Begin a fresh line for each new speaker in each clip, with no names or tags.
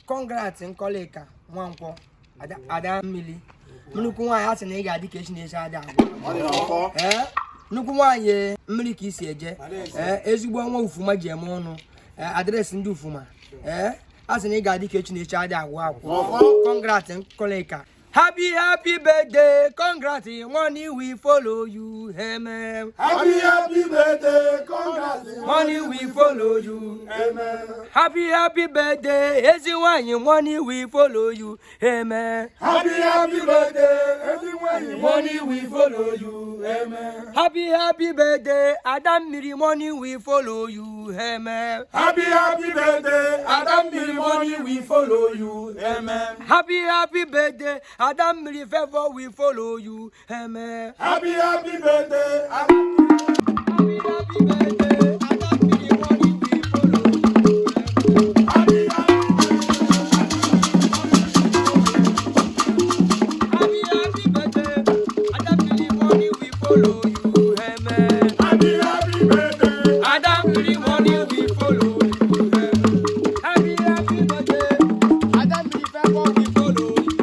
Congrats in Koleka, Wanko, Mmiri. Nwanyi asị na ị ga-adị ka echi na-eche ada Nwanyi mmiri ka isi eje ezigbo nwa ufuma ji eme ọnụ adreesị ndị ufuma asị na ị ga-adị ka echi na-eche ada agwụ congrats Koleka. Happy birthday, congrats, money we follow you, amen.
Happy birthday, congrats,
money we follow you,
amen.
Happy birthday, everyone, money we follow you, amen.
Happy birthday, everyone, money we follow you, amen.
Happy birthday, Mmiri, money we follow you, amen.
Happy birthday, Mmiri, money we follow you, amen.
Happy birthday, Mmiri, favor we follow you, amen.
Happy birthday,
Happy birthday, Mmiri, money we follow you, amen. Happy birthday, Mmiri, money we follow you, amen.
Happy birthday,
Mmiri, money we follow you, amen. Happy birthday, Mmiri, favor we follow you.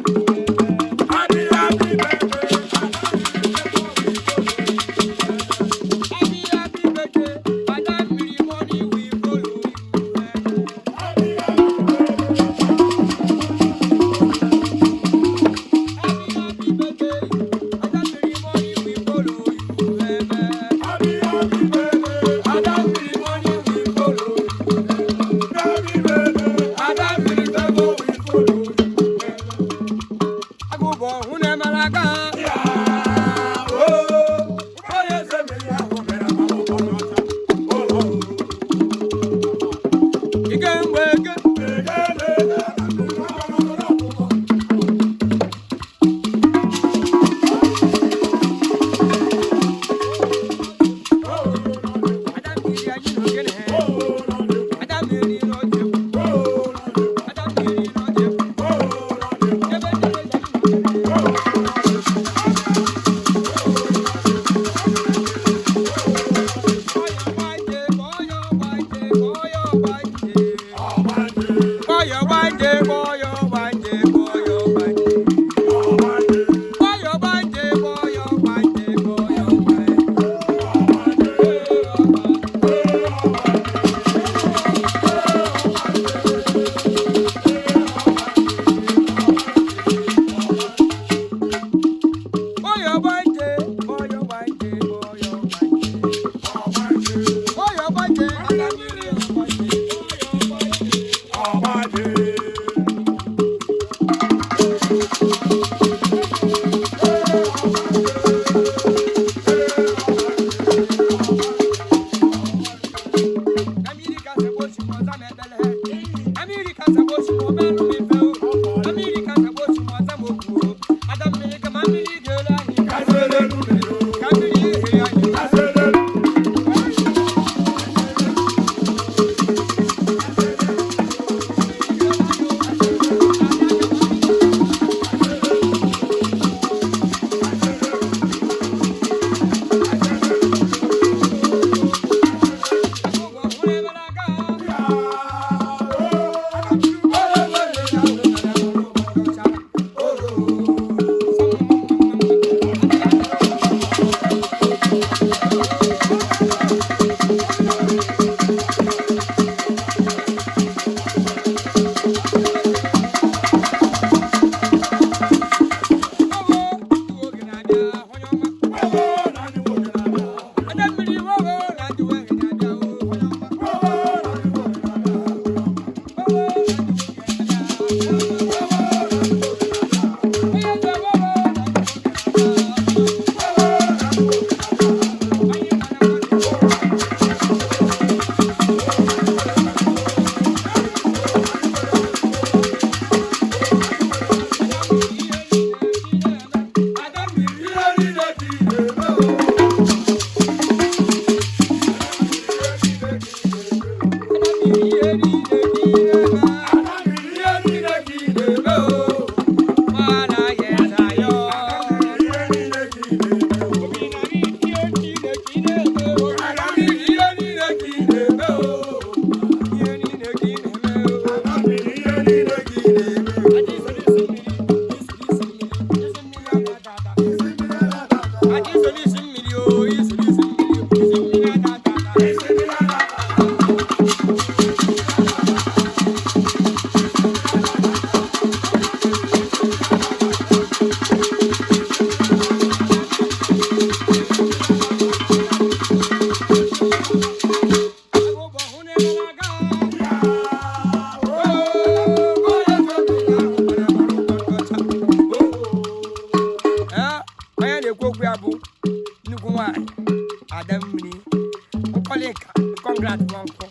uncle.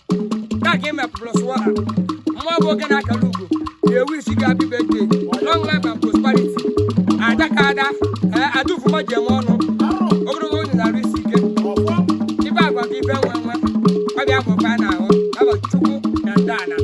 That game plus one. More working at Kalugo. You wish you happy birthday. Long life and prosperity. Adakada, I do for my Germano. Over the road in a risk. If I got given one, I have a fan now. I was Chuku and Dana.